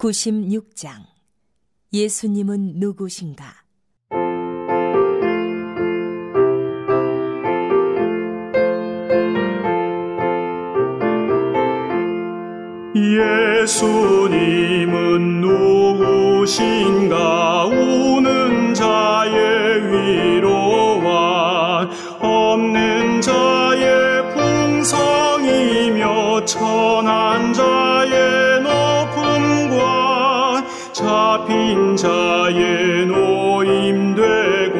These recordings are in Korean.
96장 예수님은 누구신가? 예수님은 누구신가? 우는 자의 위로와 없는 자의 풍성이며 천한 자의 높음과 잡힌 자의 노임되고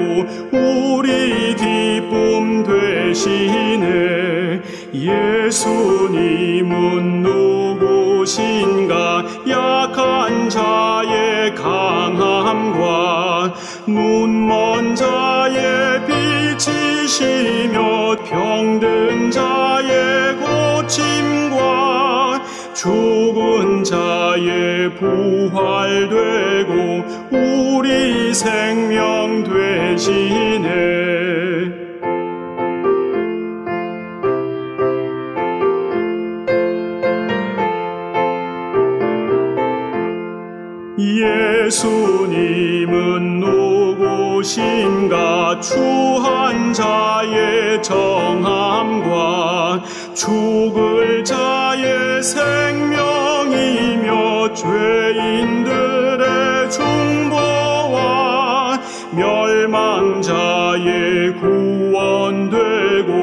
우리 기쁨 되시네. 예수님은 누구신가? 약한 자의 강함과 눈먼 자의 빛이시며 병든 자의 고침과 죽은 자의 부활되고 우리 생명 되시네. 예수님은 누구신가? 추한 자의 정함과 죽을 자의 생명이며 죄인들의 중보와 멸망자의 구원되고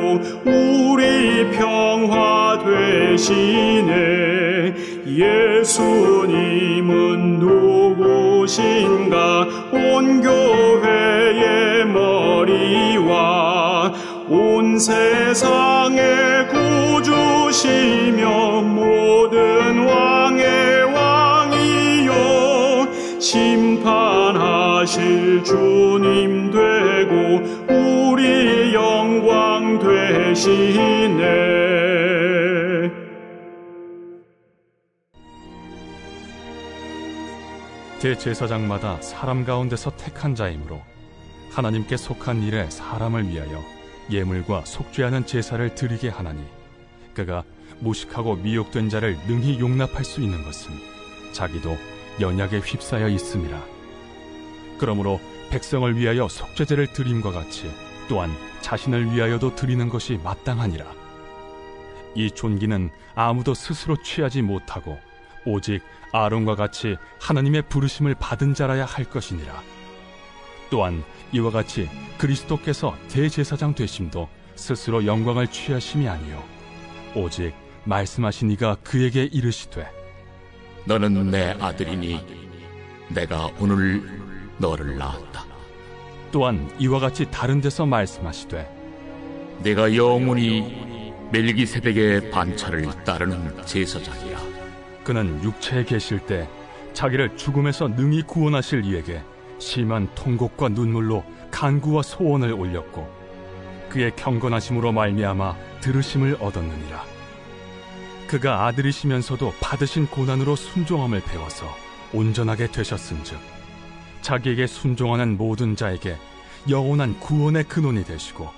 우리 평화 되시네. 예수님은 누구신가? 온 교회의 머리와 온 세상의 구주시며 모든 왕의 왕이요 심판하실 주님 되고 우리 영광 되시네. 대제사장마다 사람 가운데서 택한 자이므로 하나님께 속한 일에 사람을 위하여 예물과 속죄하는 제사를 드리게 하나니 그가 무식하고 미혹된 자를 능히 용납할 수 있는 것은 자기도 연약에 휩싸여 있음이라. 그러므로 백성을 위하여 속죄제를 드림과 같이 또한 자신을 위하여도 드리는 것이 마땅하니라. 이 존귀는 아무도 스스로 취하지 못하고 오직 아론과 같이 하나님의 부르심을 받은 자라야 할 것이니라. 또한 이와 같이 그리스도께서 대제사장 되심도 스스로 영광을 취하심이 아니요 오직 말씀하신 이가 그에게 이르시되 너는 내 아들이니 내가 오늘 너를 낳았다. 또한 이와 같이 다른 데서 말씀하시되 내가 영원히 멜기세덱의 반차를 따르는 제사장이라. 그는 육체에 계실 때 자기를 죽음에서 능히 구원하실 이에게 심한 통곡과 눈물로 간구와 소원을 올렸고 그의 경건하심으로 말미암아 들으심을 얻었느니라. 그가 아들이시면서도 받으신 고난으로 순종함을 배워서 온전하게 되셨은즉 자기에게 순종하는 모든 자에게 영원한 구원의 근원이 되시고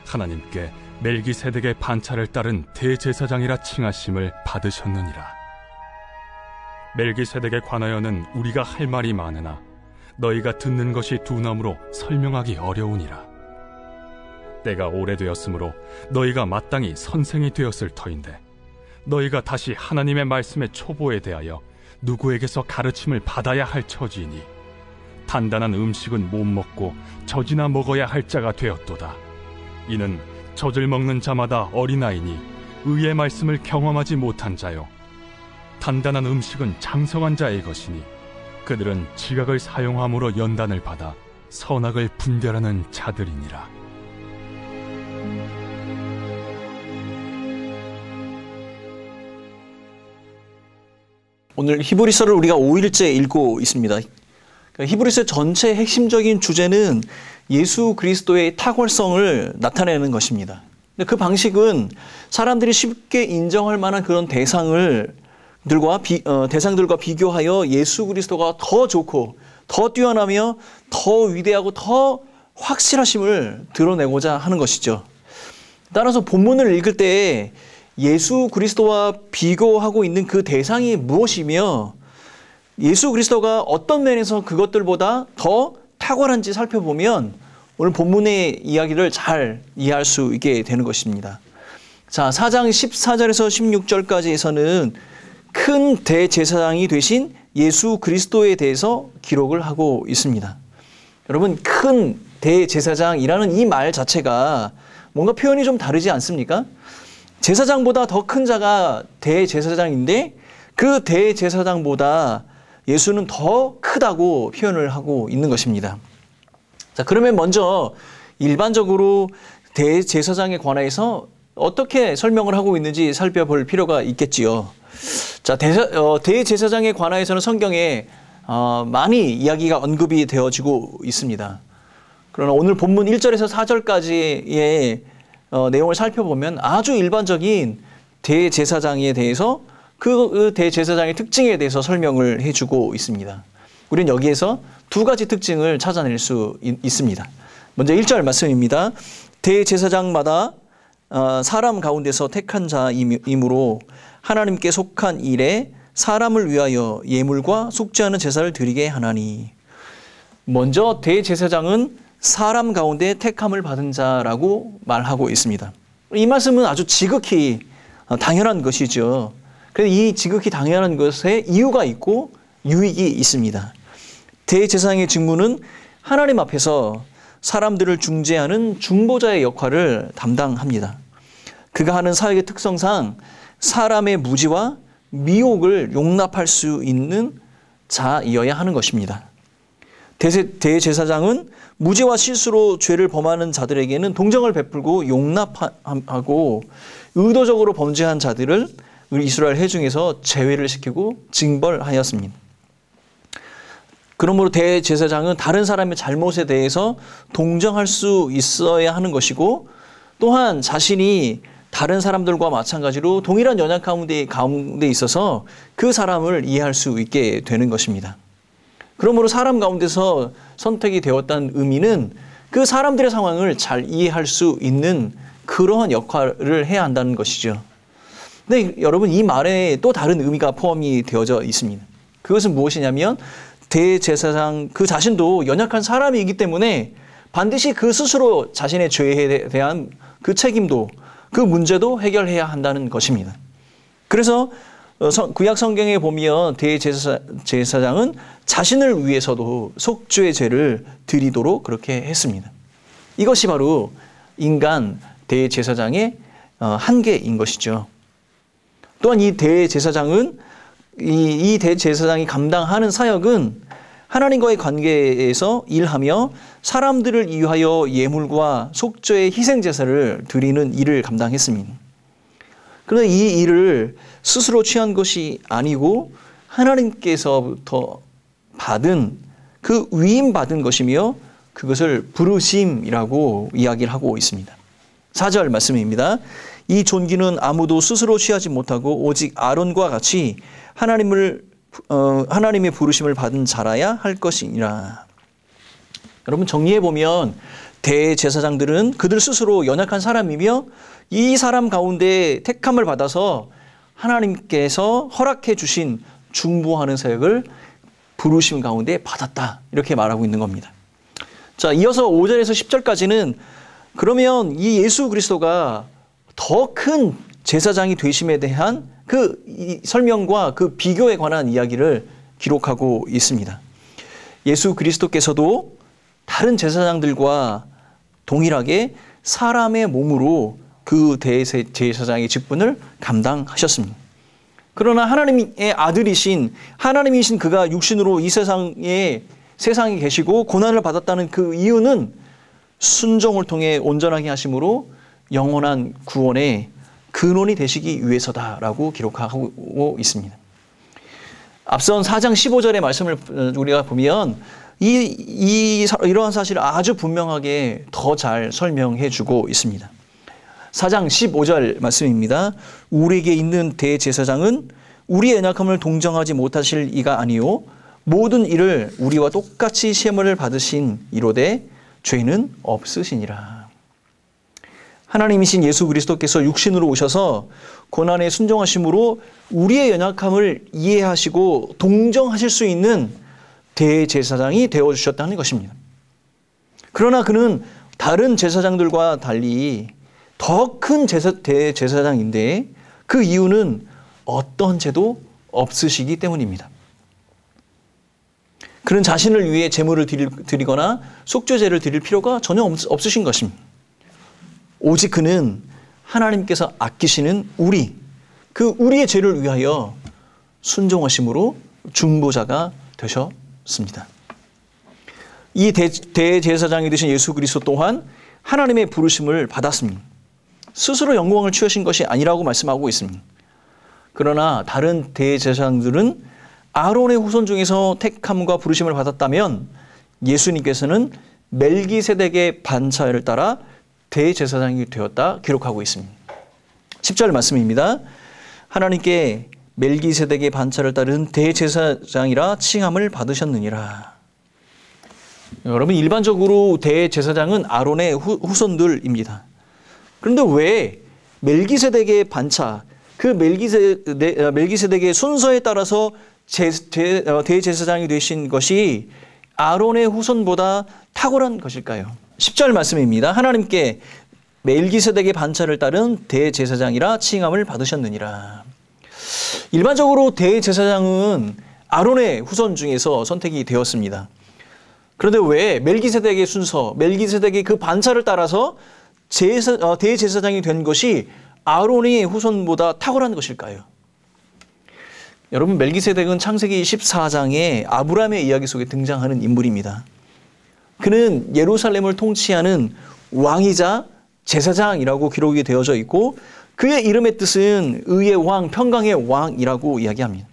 하나님께 멜기세덱의 반차를 따른 대제사장이라 칭하심을 받으셨느니라. 멜기세덱에 관하여는 우리가 할 말이 많으나 너희가 듣는 것이 둔함으로 설명하기 어려우니라. 때가 오래되었으므로 너희가 마땅히 선생이 되었을 터인데 너희가 다시 하나님의 말씀의 초보에 대하여 누구에게서 가르침을 받아야 할 처지이니 단단한 음식은 못 먹고 젖이나 먹어야 할 자가 되었도다. 이는 젖을 먹는 자마다 어린아이니 의의 말씀을 경험하지 못한 자요 단단한 음식은 장성한 자의 것이니 그들은 지각을 사용함으로 연단을 받아 선악을 분별하는 자들이니라. 오늘 히브리서를 우리가 5일째 읽고 있습니다. 히브리서 전체의 핵심적인 주제는 예수 그리스도의 탁월성을 나타내는 것입니다. 그 방식은 사람들이 쉽게 인정할 만한 그런 대상들과 비교하여 예수 그리스도가 더 좋고 더 뛰어나며 더 위대하고 더 확실하심을 드러내고자 하는 것이죠. 따라서 본문을 읽을 때 예수 그리스도와 비교하고 있는 그 대상이 무엇이며 예수 그리스도가 어떤 면에서 그것들보다 더 탁월한지 살펴보면 오늘 본문의 이야기를 잘 이해할 수 있게 되는 것입니다. 자, 4장 14절에서 16절까지에서는 큰 대제사장이 되신 예수 그리스도에 대해서 기록을 하고 있습니다. 여러분, 큰 대제사장이라는 이 말 자체가 뭔가 표현이 좀 다르지 않습니까? 제사장보다 더 큰 자가 대제사장인데 그 대제사장보다 예수는 더 크다고 표현을 하고 있는 것입니다. 자, 그러면 먼저 일반적으로 대제사장에 관해서 어떻게 설명을 하고 있는지 살펴볼 필요가 있겠지요. 자, 대제사장에 관해서는 성경에 많이 이야기가 언급이 되어지고 있습니다. 그러나 오늘 본문 1절에서 4절까지의 내용을 살펴보면 아주 일반적인 대제사장에 대해서 그 대제사장의 특징에 대해서 설명을 해주고 있습니다. 우리는 여기에서 두 가지 특징을 찾아낼 수 있습니다. 먼저 1절 말씀입니다. 대제사장마다 사람 가운데서 택한 자이므로 하나님께 속한 일에 사람을 위하여 예물과 속죄하는 제사를 드리게 하나니. 먼저 대제사장은 사람 가운데 택함을 받은 자라고 말하고 있습니다. 이 말씀은 아주 지극히 당연한 것이죠. 그런데 이 지극히 당연한 것에 이유가 있고 유익이 있습니다. 대제사장의 직무는 하나님 앞에서 사람들을 중재하는 중보자의 역할을 담당합니다. 그가 하는 사역의 특성상 사람의 무지와 미혹을 용납할 수 있는 자이어야 하는 것입니다. 대제사장은 무지와 실수로 죄를 범하는 자들에게는 동정을 베풀고 용납하고 의도적으로 범죄한 자들을 이스라엘 회중에서 제외를 시키고 징벌하였습니다. 그러므로 대제사장은 다른 사람의 잘못에 대해서 동정할 수 있어야 하는 것이고 또한 자신이 다른 사람들과 마찬가지로 동일한 연약 가운데 있어서 그 사람을 이해할 수 있게 되는 것입니다. 그러므로 사람 가운데서 선택이 되었다는 의미는 그 사람들의 상황을 잘 이해할 수 있는 그러한 역할을 해야 한다는 것이죠. 근데 여러분, 이 말에 또 다른 의미가 포함이 되어져 있습니다. 그것은 무엇이냐면 대제사장 그 자신도 연약한 사람이기 때문에 반드시 그 스스로 자신의 죄에 대한 그 책임도 그 문제도 해결해야 한다는 것입니다. 그래서 구약 성경에 보면 대제사장은 자신을 위해서도 속죄의 제를 드리도록 그렇게 했습니다. 이것이 바로 인간 대제사장의 한계인 것이죠. 또한 이 대제사장은 이 대제사장이 감당하는 사역은 하나님과의 관계에서 일하며 사람들을 위하여 예물과 속죄의 희생제사를 드리는 일을 감당했습니다. 그런데 이 일을 스스로 취한 것이 아니고 하나님께서부터 받은 그 위임받은 것이며 그것을 부르심이라고 이야기를 하고 있습니다. 4절 말씀입니다. 이 존귀는 아무도 스스로 취하지 못하고 오직 아론과 같이 하나님의 부르심을 받은 자라야 할 것이니라. 여러분, 정리해 보면 대제사장들은 그들 스스로 연약한 사람이며 이 사람 가운데 택함을 받아서 하나님께서 허락해 주신 중보하는 사역을 부르심 가운데 받았다, 이렇게 말하고 있는 겁니다. 자, 이어서 5절에서 10절까지는 그러면 이 예수 그리스도가 더 큰 제사장이 되심에 대한 그 설명과 그 비교에 관한 이야기를 기록하고 있습니다. 예수 그리스도께서도 다른 제사장들과 동일하게 사람의 몸으로 그 대제사장의 직분을 감당하셨습니다. 그러나 하나님의 아들이신 하나님이신 그가 육신으로 이 세상에 계시고 고난을 받았다는 그 이유는 순종을 통해 온전하게 하심으로 영원한 구원의 근원이 되시기 위해서다라고 기록하고 있습니다. 앞선 4장 15절의 말씀을 우리가 보면 이러한 사실을 아주 분명하게 더 잘 설명해 주고 있습니다. 4장 15절 말씀입니다. 우리에게 있는 대제사장은 우리의 연약함을 동정하지 못하실 이가 아니요 모든 일을 우리와 똑같이 시험을 받으신 이로되 죄는 없으시니라. 하나님이신 예수 그리스도께서 육신으로 오셔서 고난에 순종하심으로 우리의 연약함을 이해하시고 동정하실 수 있는 대제사장이 되어주셨다는 것입니다. 그러나 그는 다른 제사장들과 달리 더 큰 대제사장인데 그 이유는 어떤 죄도 없으시기 때문입니다. 그는 자신을 위해 제물을 드리거나 속죄제를 드릴 필요가 전혀 없으신 것입니다. 오직 그는 하나님께서 아끼시는 우리의 죄를 위하여 순종하심으로 중보자가 되셨습니다. 이 대제사장이 되신 예수 그리스도 또한 하나님의 부르심을 받았습니다. 스스로 영광을 취하신 것이 아니라고 말씀하고 있습니다. 그러나 다른 대제사장들은 아론의 후손 중에서 택함과 부르심을 받았다면 예수님께서는 멜기세덱의 반차를 따라 대제사장이 되었다 기록하고 있습니다. 10절 말씀입니다. 하나님께 멜기세덱의 반차를 따른 대제사장이라 칭함을 받으셨느니라. 여러분, 일반적으로 대제사장은 아론의 후손들입니다. 그런데 왜 멜기세덱의 반차, 그 멜기세덱의 순서에 따라서 대제사장이 되신 것이 아론의 후손보다 탁월한 것일까요? 10절 말씀입니다. 하나님께 멜기세덱의 반차를 따른 대제사장이라 칭함을 받으셨느니라. 일반적으로 대제사장은 아론의 후손 중에서 선택이 되었습니다. 그런데 왜 멜기세덱의 순서, 멜기세덱의 그 반차를 따라서 대제사장이 된 것이 아론의 후손보다 탁월한 것일까요? 여러분, 멜기세덱은 창세기 14장의 아브라함의 이야기 속에 등장하는 인물입니다. 그는 예루살렘을 통치하는 왕이자 제사장이라고 기록이 되어져 있고 그의 이름의 뜻은 의의 왕, 평강의 왕이라고 이야기합니다.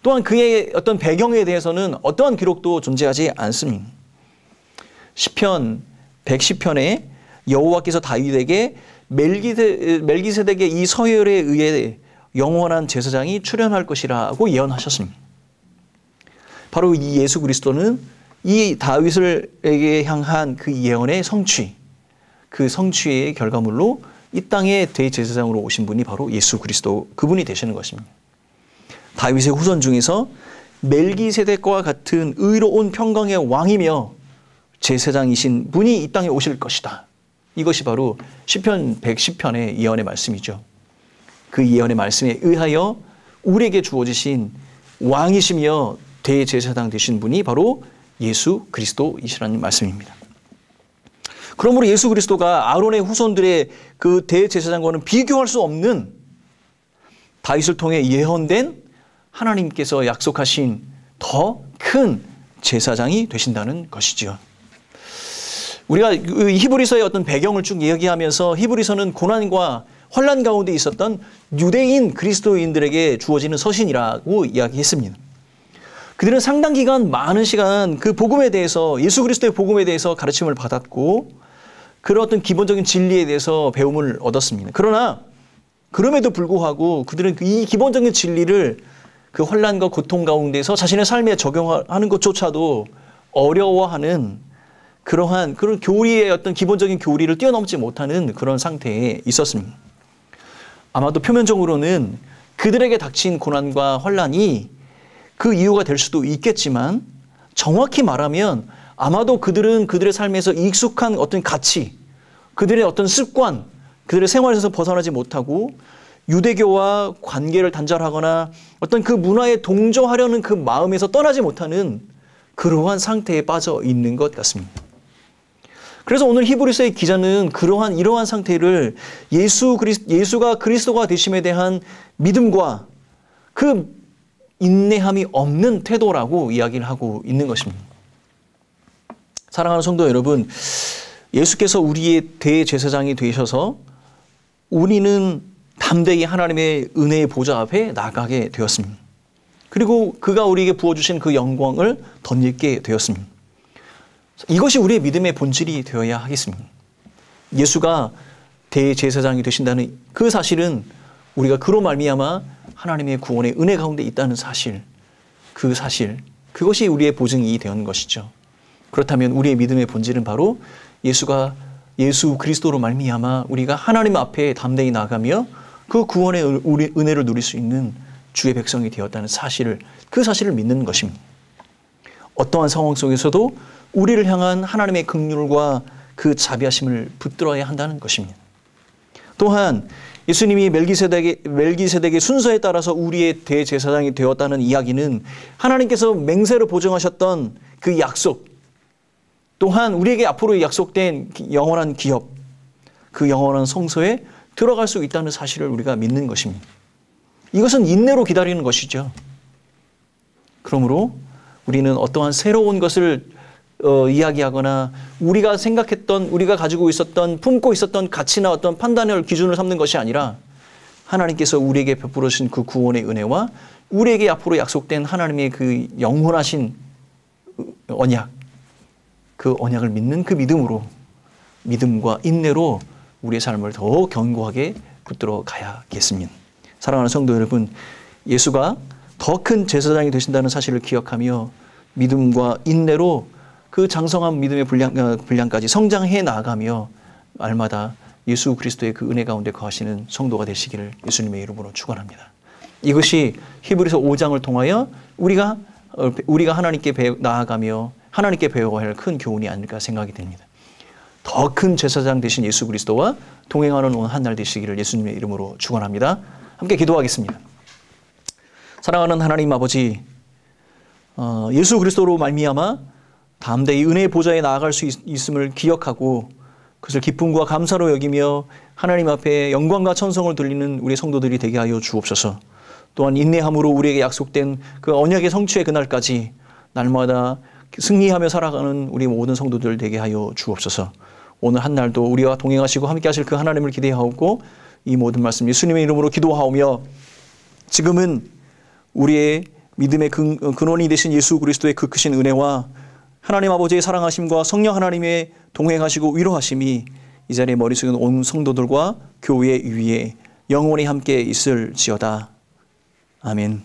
또한 그의 어떤 배경에 대해서는 어떠한 기록도 존재하지 않습니다. 시편 110편에 여호와께서 다윗에게 멜기세덱의 이 서열에 의해 영원한 제사장이 출현할 것이라고 예언하셨습니다. 바로 이 예수 그리스도는 이 다윗에게 향한 그 예언의 성취, 그 성취의 결과물로 이 땅에 대제사장으로 오신 분이 바로 예수 그리스도, 그분이 되시는 것입니다. 다윗의 후손 중에서 멜기세덱과 같은 의로운 평강의 왕이며 제사장이신 분이 이 땅에 오실 것이다. 이것이 바로 시편 110편의 예언의 말씀이죠. 그 예언의 말씀에 의하여 우리에게 주어지신 왕이시며 대제사장 되신 분이 바로 예수 그리스도이시라는 말씀입니다. 그러므로 예수 그리스도가 아론의 후손들의 그 대제사장과는 비교할 수 없는 다윗을 통해 예언된 하나님께서 약속하신 더 큰 제사장이 되신다는 것이죠. 우리가 히브리서의 어떤 배경을 쭉 이야기하면서 히브리서는 고난과 환난 가운데 있었던 유대인 그리스도인들에게 주어지는 서신이라고 이야기했습니다. 그들은 상당 기간, 많은 시간 그 복음에 대해서, 예수 그리스도의 복음에 대해서 가르침을 받았고 그런 어떤 기본적인 진리에 대해서 배움을 얻었습니다. 그러나 그럼에도 불구하고 그들은 이 기본적인 진리를 그 환난과 고통 가운데서 자신의 삶에 적용하는 것조차도 어려워하는 그런 교리의 어떤 기본적인 교리를 뛰어넘지 못하는 그런 상태에 있었습니다. 아마도 표면적으로는 그들에게 닥친 고난과 환난이 그 이유가 될 수도 있겠지만 정확히 말하면 아마도 그들은 그들의 삶에서 익숙한 어떤 가치, 그들의 어떤 습관, 그들의 생활에서 벗어나지 못하고 유대교와 관계를 단절하거나 어떤 그 문화에 동조하려는 그 마음에서 떠나지 못하는 그러한 상태에 빠져 있는 것 같습니다. 그래서 오늘 히브리서의 기자는 이러한 상태를 예수가 그리스도가 되심에 대한 믿음과 그 인내함이 없는 태도라고 이야기를 하고 있는 것입니다. 사랑하는 성도 여러분, 예수께서 우리의 대제사장이 되셔서 우리는 담대히 하나님의 은혜의 보좌 앞에 나가게 되었습니다. 그리고 그가 우리에게 부어주신 그 영광을 덧입게 되었습니다. 이것이 우리의 믿음의 본질이 되어야 하겠습니다. 예수가 대제사장이 되신다는 그 사실은 우리가 그로 말미암아 하나님의 구원의 은혜 가운데 있다는 사실, 그것이 우리의 보증이 되는 것이죠. 그렇다면 우리의 믿음의 본질은 바로 예수가 예수 그리스도로 말미암아 우리가 하나님 앞에 담대히 나가며 그 구원의 은혜를 누릴 수 있는 주의 백성이 되었다는 사실을, 그 사실을 믿는 것입니다. 어떠한 상황 속에서도 우리를 향한 하나님의 긍휼과 그 자비하심을 붙들어야 한다는 것입니다. 또한 예수님이 멜기세덱의 순서에 따라서 우리의 대제사장이 되었다는 이야기는 하나님께서 맹세로 보증하셨던 그 약속, 또한 우리에게 앞으로 약속된 영원한 기업, 그 영원한 성소에 들어갈 수 있다는 사실을 우리가 믿는 것입니다. 이것은 인내로 기다리는 것이죠. 그러므로 우리는 어떠한 새로운 것을 이야기하거나 우리가 생각했던, 우리가 가지고 있었던, 품고 있었던 가치나 어떤 판단을 기준으로 삼는 것이 아니라 하나님께서 우리에게 베풀어 주신 그 구원의 은혜와 우리에게 앞으로 약속된 하나님의 그 영원하신 언약, 그 언약을 믿는 그 믿음으로, 믿음과 인내로 우리의 삶을 더 견고하게 붙들어 가야겠습니다. 사랑하는 성도 여러분, 예수가 더 큰 제사장이 되신다는 사실을 기억하며 믿음과 인내로 그 장성한 믿음의 분량까지 성장해 나아가며 날마다 예수 그리스도의 그 은혜 가운데 거하시는 성도가 되시기를 예수님의 이름으로 축원합니다. 이것이 히브리서 5장을 통하여 우리가 하나님께 나아가며 하나님께 배워야 할 큰 교훈이 아닐까 생각이 됩니다. 더 큰 제사장 되신 예수 그리스도와 동행하는 오늘 한 날 되시기를 예수님의 이름으로 축원합니다. 함께 기도하겠습니다. 사랑하는 하나님 아버지, 예수 그리스도로 말미암아 담대히 은혜의 보좌에 나아갈 수 있음을 기억하고 그것을 기쁨과 감사로 여기며 하나님 앞에 영광과 천성을 돌리는 우리 성도들이 되게 하여 주옵소서. 또한 인내함으로 우리에게 약속된 그 언약의 성취의 그날까지 날마다 승리하며 살아가는 우리 모든 성도들 되게 하여 주옵소서. 오늘 한 날도 우리와 동행하시고 함께 하실 그 하나님을 기대하옵고 이 모든 말씀 예수님의 이름으로 기도하오며 지금은 우리의 믿음의 근원이 되신 예수 그리스도의 그 크신 은혜와 하나님 아버지의 사랑하심과 성령 하나님의 동행하시고 위로하심이 이 자리에 머리 숙인 온 성도들과 교회 위에 영원히 함께 있을지어다. 아멘.